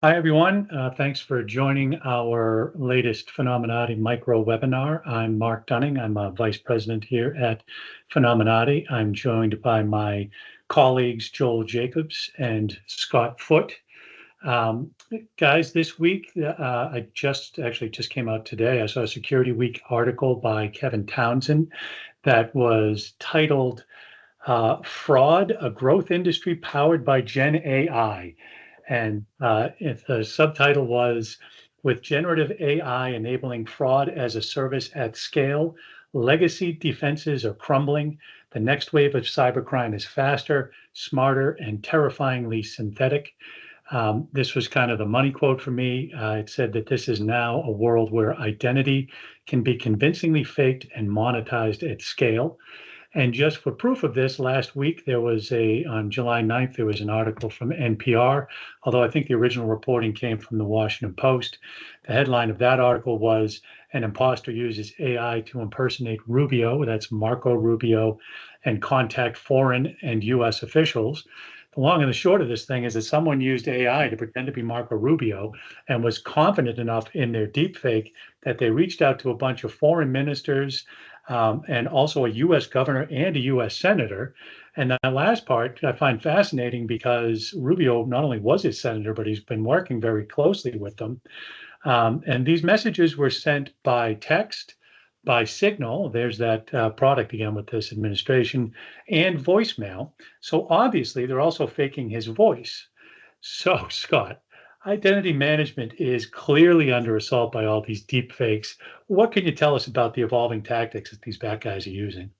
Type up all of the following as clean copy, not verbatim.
Hi, everyone. Thanks for joining our latest Phenomenati Micro Webinar. I'm Mark Dunning. I'm a Vice President here at Phenomenati. I'm joined by my colleagues, Joel Jacobs and Scott Foote. Um, Guys, this week, I just came out today. I saw a Security Week article by Kevin Townsend that was titled Fraud, a Growth Industry Powered by Gen AI. And the subtitle was With Generative AI Enabling Fraud as a Service at Scale, Legacy Defenses Are Crumbling. The next wave of cybercrime is faster, smarter, and terrifyingly synthetic. This was kind of the money quote for me. It said that this is now a world where identity can be convincingly faked and monetized at scale. And just for proof of this, last week on July 9th, there was an article from NPR, although I think the original reporting came from the Washington Post. The headline of that article was An Imposter Uses AI to Impersonate Rubio, that's Marco Rubio, and contact foreign and US officials. The long and the short of this thing is that someone used AI to pretend to be Marco Rubio and was confident enough in their deepfake that they reached out to a bunch of foreign ministers, and also a US governor and a US senator. And that last part I find fascinating because Rubio not only was his senator, but he's been working very closely with them. And these messages were sent by text, by Signal. There's that product again with this administration, and voicemail. So obviously, they're also faking his voice. So, Scott, identity management is clearly under assault by all these deep fakes. What can you tell us about the evolving tactics that these bad guys are using?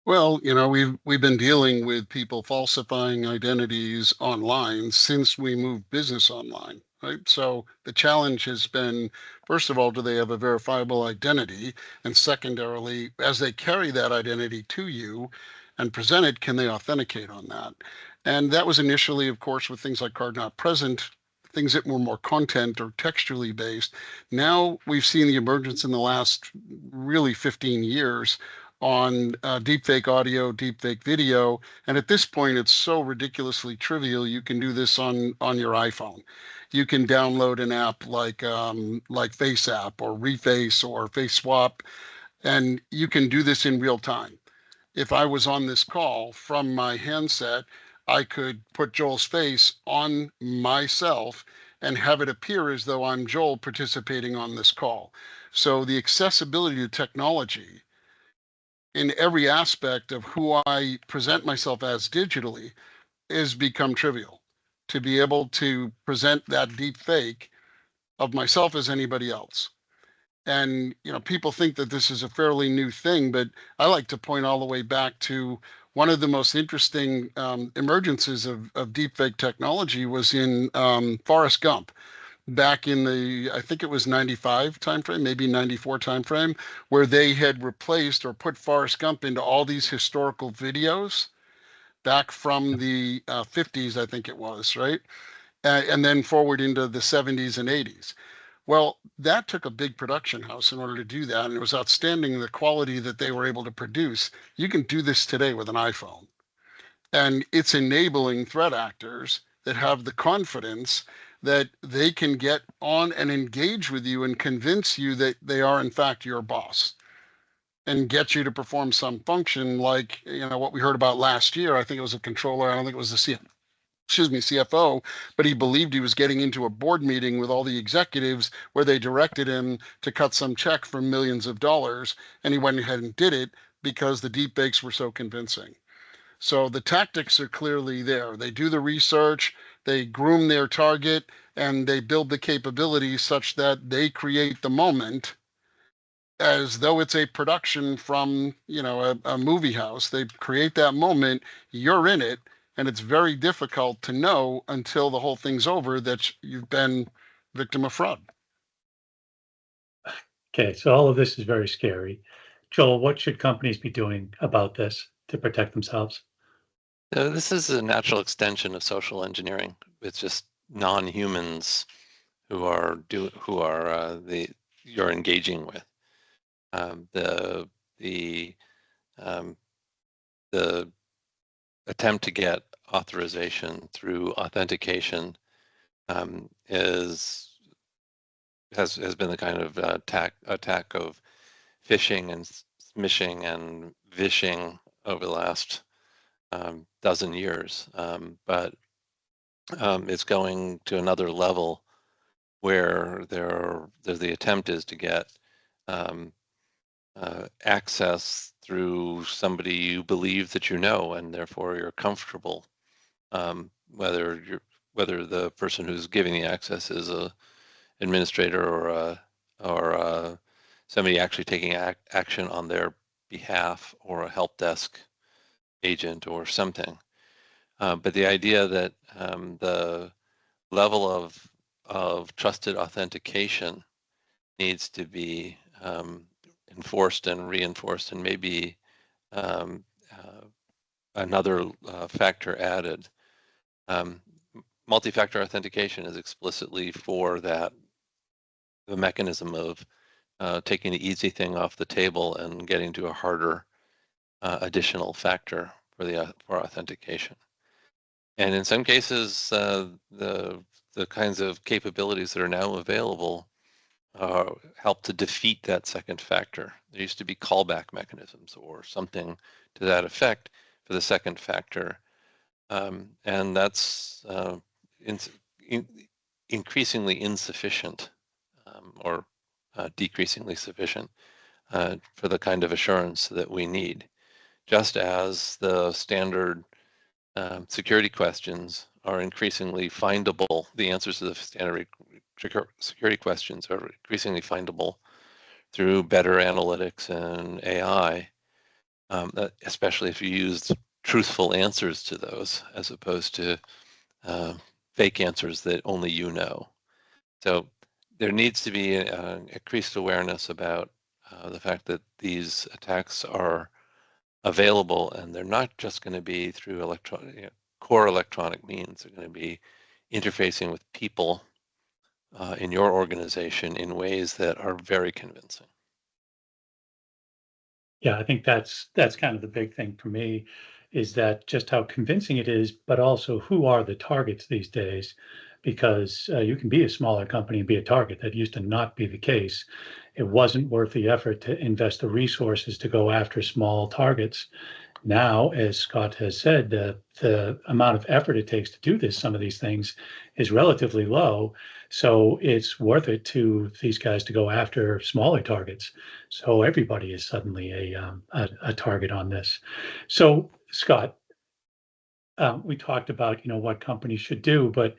Well, we've been dealing with people falsifying identities online since we moved business online, right? So the challenge has been, first of all, do they have a verifiable identity? And secondarily, as they carry that identity to you and present it, can they authenticate on that? And that was initially, of course, with things like card not present, things that were more content or textually based. Now we've seen the emergence in the last really 15 years on deepfake audio, deepfake video, and at this point, it's so ridiculously trivial. You can do this on your iPhone. You can download an app like FaceApp or Reface or Face Swap, and you can do this in real time. If I was on this call from my handset, I could put Joel's face on myself and have it appear as though I'm Joel participating on this call. So the accessibility to technology in every aspect of who I present myself as digitally is become trivial. To be able to present that deep fake of myself as anybody else. And people think that this is a fairly new thing, but I like to point all the way back to one of the most interesting emergences of deepfake technology was in Forrest Gump back in I think it was 95 timeframe, maybe 94 timeframe, where they had replaced or put Forrest Gump into all these historical videos back from the 50s, I think it was, right? And then forward into the 70s and 80s. Well, that took a big production house in order to do that, and it was outstanding the quality that they were able to produce. You can do this today with an iPhone, and it's enabling threat actors that have the confidence that they can get on and engage with you and convince you that they are in fact your boss and get you to perform some function like what we heard about last year. I think it was a controller. I don't think it was the CFO, but he believed he was getting into a board meeting with all the executives where they directed him to cut some check for millions of dollars, and he went ahead and did it because the deepfakes were so convincing. So the tactics are clearly there. They do the research, they groom their target, and they build the capabilities such that they create the moment as though it's a production from, a movie house. They create that moment, you're in it, and it's very difficult to know until the whole thing's over that you've been victim of fraud. Okay, so all of this is very scary. Joel, what should companies be doing about this to protect themselves? This is a natural extension of social engineering. It's just non-humans who you're engaging with. The attempt to get authorization through authentication has been the kind of attack of phishing and smishing and vishing over the last dozen years, but it's going to another level where the attempt is to get access through somebody you believe that you know, and therefore you're comfortable, whether the person who's giving the access is a administrator or somebody actually taking action on their behalf, or a help desk agent or something. But the idea that the level of trusted authentication needs to be enforced and reinforced, and maybe another factor added. Multi-factor authentication is explicitly for that, the mechanism of taking the easy thing off the table and getting to a harder additional factor for authentication. And in some cases, the kinds of capabilities that are now available help to defeat that second factor. There used to be callback mechanisms or something to that effect for the second factor, and that's increasingly insufficient, or decreasingly sufficient for the kind of assurance that we need. Just as the standard security questions are increasingly findable, the answers to the standard security questions are increasingly findable through better analytics and AI, especially if you use truthful answers to those, as opposed to fake answers that only you know. So there needs to be increased awareness about the fact that these attacks are available, and they're not just going to be through core electronic means. They're going to be interfacing with people in your organization in ways that are very convincing. Yeah, I think that's kind of the big thing for me, is that just how convincing it is, but also who are the targets these days, because you can be a smaller company and be a target. That used to not be the case. It wasn't worth the effort to invest the resources to go after small targets. Now, as Scott has said, the amount of effort it takes to do this, some of these things, is relatively low. So it's worth it to these guys to go after smaller targets. So everybody is suddenly a target on this. So Scott, we talked about what companies should do, but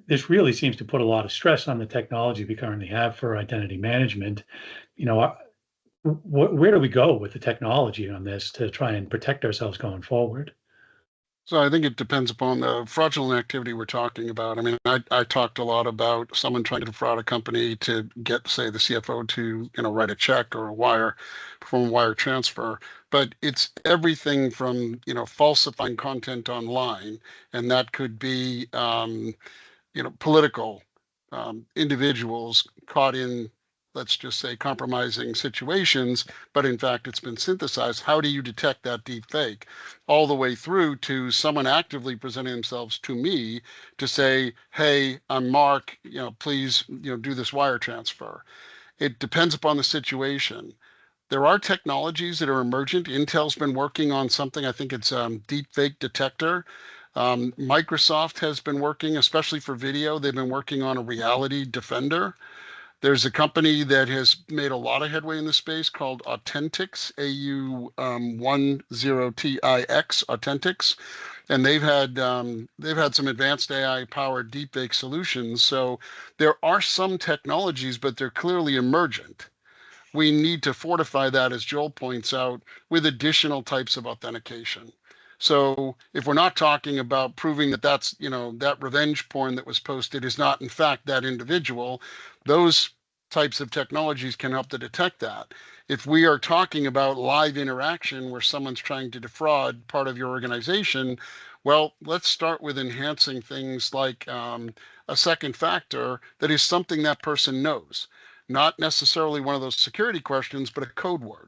this really seems to put a lot of stress on the technology we currently have for identity management. Where do we go with the technology on this to try and protect ourselves going forward? So I think it depends upon the fraudulent activity we're talking about. I mean, I talked a lot about someone trying to defraud a company to get, say, the CFO to, write a check or perform a wire transfer. But it's everything from, falsifying content online, and that could be, political individuals caught in, let's just say, compromising situations, but in fact it's been synthesized. How do you detect that deep fake? All the way through to someone actively presenting themselves to me to say, hey, I'm Mark, please, do this wire transfer. It depends upon the situation. There are technologies that are emergent. Intel's been working on something, I think it's deepfake detector. Microsoft has been working, especially for video, they've been working on a reality defender. There's a company that has made a lot of headway in this space called Authentics, AU10TIX, Authentics, and they've had some advanced AI-powered deepfake solutions. So there are some technologies, but they're clearly emergent. We need to fortify that, as Joel points out, with additional types of authentication. So if we're not talking about proving that that's, that revenge porn that was posted is not in fact that individual, those types of technologies can help to detect that. If we are talking about live interaction where someone's trying to defraud part of your organization, well, let's start with enhancing things like a second factor that is something that person knows. Not necessarily one of those security questions, but a code word.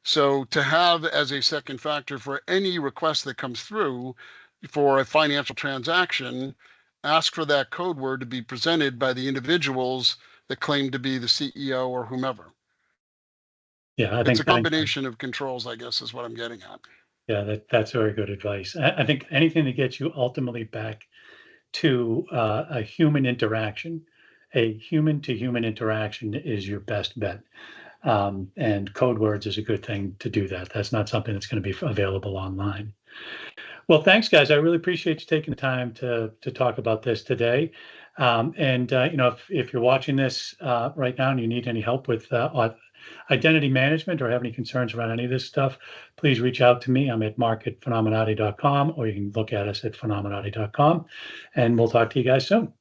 So to have as a second factor for any request that comes through for a financial transaction, ask for that code word to be presented by the individuals that claim to be the CEO or whomever. Yeah, I It's think a combination of controls, I guess, is what I'm getting at. yeah, that's very good advice. I think anything that gets you ultimately back to a human interaction, a human to human interaction is your best bet. And code words is a good thing to do that. That's not something that's going to be available online. Well, thanks, guys. I really appreciate you taking the time to talk about this today. And you know, if you're watching this right now and you need any help with identity management or have any concerns around any of this stuff, please reach out to me. I'm at mark@phenomenati.com, or you can look at us at phenomenati.com, and we'll talk to you guys soon.